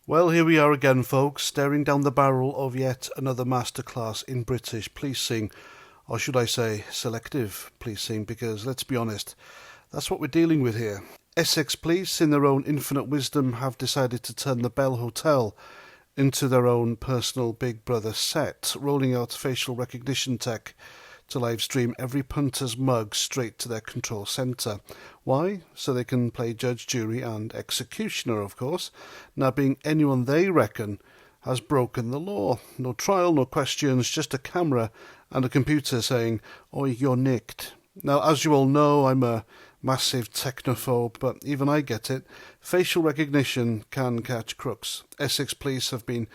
Well, here we are again, folks, staring down the barrel of yet another masterclass in British policing, or should I say selective policing, because let's be honest, that's what we're dealing with here. Essex Police, in their own infinite wisdom, have decided to turn the Bell Hotel into their own personal Big Brother set, rolling out facial recognition tech to live stream every punter's mug straight to their control centre. Why? So they can play judge, jury and executioner, of course, now being anyone they reckon has broken the law. No trial, no questions, just a camera and a computer saying, "Oi, you're nicked." Now, as you all know, I'm a massive technophobe, but even I get it. Facial recognition can catch crooks. Essex Police have been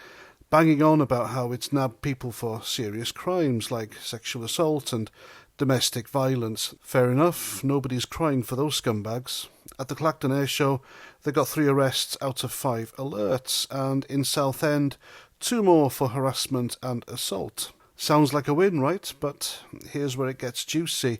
banging on about how it's nabbed people for serious crimes like sexual assault and domestic violence. Fair enough, nobody's crying for those scumbags. At the Clacton Air Show, they got 3 arrests out of 5 alerts, and in Southend, 2 more for harassment and assault. Sounds like a win, right? But here's where it gets juicy.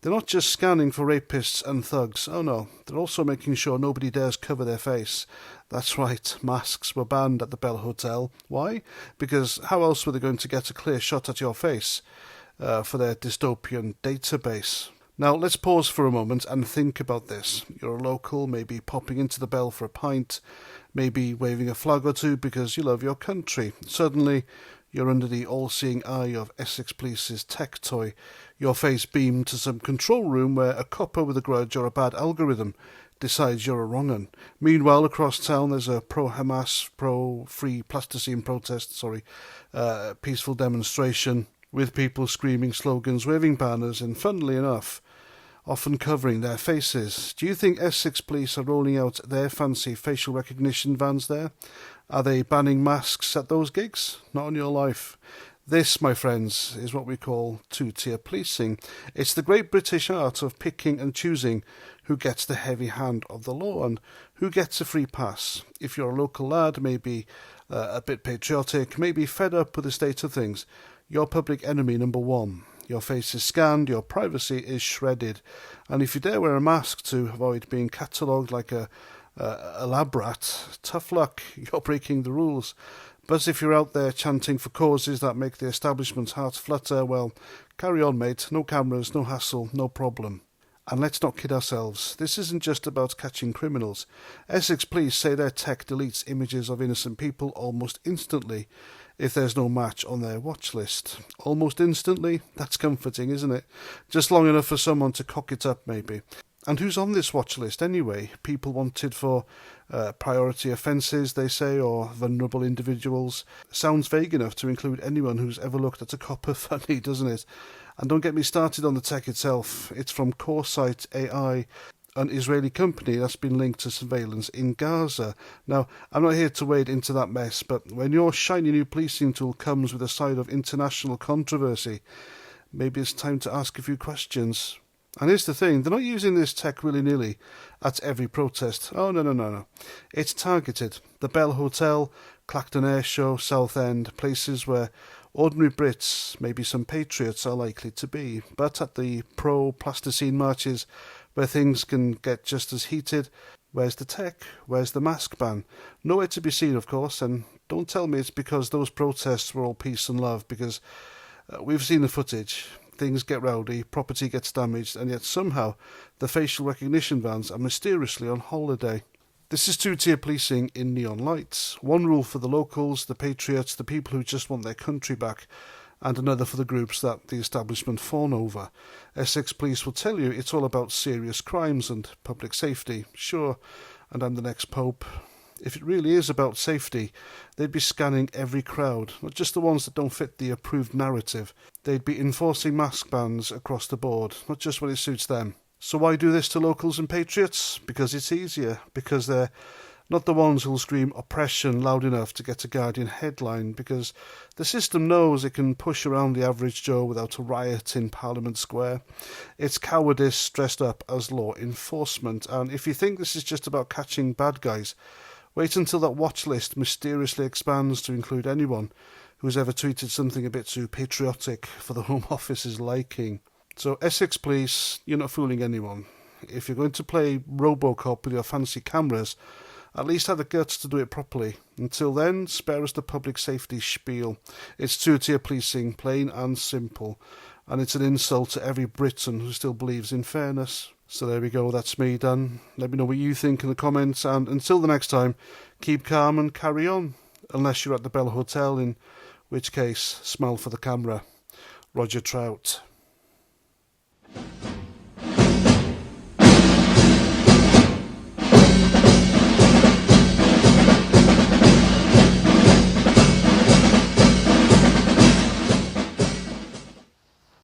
They're not just scanning for rapists and thugs. Oh no, they're also making sure nobody dares cover their face. That's right, masks were banned at the Bell Hotel. Why? Because how else were they going to get a clear shot at your face for their dystopian database? Now, let's pause for a moment and think about this. You're a local, maybe popping into the Bell for a pint, maybe waving a flag or two because you love your country. Suddenly, you're under the all-seeing eye of Essex Police's tech toy. Your face beamed to some control room where a copper with a grudge or a bad algorithm decides you're a wrong 'un. Meanwhile, across town, there's a pro-Hamas, pro-free plasticine protest, peaceful demonstration with people screaming slogans, waving banners, and funnily enough, often covering their faces. Do you think Essex Police are rolling out their fancy facial recognition vans there? Are they banning masks at those gigs? Not on your life. This, my friends, is what we call two-tier policing. It's the great British art of picking and choosing who gets the heavy hand of the law and who gets a free pass. If you're a local lad, maybe a bit patriotic, maybe fed up with the state of things, you're public enemy number 1. Your face is scanned, your privacy is shredded, and if you dare wear a mask to avoid being catalogued like a lab rat, tough luck, you're breaking the rules. But if you're out there chanting for causes that make the establishment's heart flutter, well, carry on, mate. No cameras, no hassle, no problem. And let's not kid ourselves. This isn't just about catching criminals. Essex Police say their tech deletes images of innocent people almost instantly if there's no match on their watch list. Almost instantly? That's comforting, isn't it? Just long enough for someone to cock it up, maybe. And who's on this watch list anyway? People wanted for priority offences, they say, or vulnerable individuals. Sounds vague enough to include anyone who's ever looked at a copper funny, doesn't it? And don't get me started on the tech itself. It's from Coresight AI, an Israeli company that's been linked to surveillance in Gaza. Now, I'm not here to wade into that mess, but when your shiny new policing tool comes with a side of international controversy, maybe it's time to ask a few questions. And here's the thing, they're not using this tech willy-nilly at every protest. Oh, no. It's targeted. The Bell Hotel, Clacton Air Show, Southend, places where ordinary Brits, maybe some patriots, are likely to be. But at the pro-plasticine marches, where things can get just as heated, where's the tech? Where's the mask ban? Nowhere to be seen, of course, and don't tell me it's because those protests were all peace and love, because we've seen the footage. Things get rowdy, property gets damaged, and yet somehow the facial recognition vans are mysteriously on holiday. This is two-tier policing in neon lights. One rule for the locals, the patriots, the people who just want their country back, and another for the groups that the establishment fawn over. Essex Police will tell you it's all about serious crimes and public safety. Sure, and I'm the next pope. If it really is about safety, they'd be scanning every crowd, not just the ones that don't fit the approved narrative. They'd be enforcing mask bans across the board, not just when it suits them. So why do this to locals and patriots? Because it's easier. Because they're not the ones who'll scream oppression loud enough to get a Guardian headline, because the system knows it can push around the average Joe without a riot in Parliament Square. It's cowardice dressed up as law enforcement, and if you think this is just about catching bad guys, wait until that watch list mysteriously expands to include anyone who's ever tweeted something a bit too patriotic for the Home Office's liking. So Essex Police, you're not fooling anyone. If you're going to play Robocop with your fancy cameras At least have the guts to do it properly. Until then, spare us the public safety spiel. It's two-tier policing, plain and simple. And it's an insult to every Briton who still believes in fairness. So there we go, that's me done. Let me know what you think in the comments, and until the next time, keep calm and carry on. Unless you're at the Bell Hotel, in which case, smile for the camera. Roger Trout.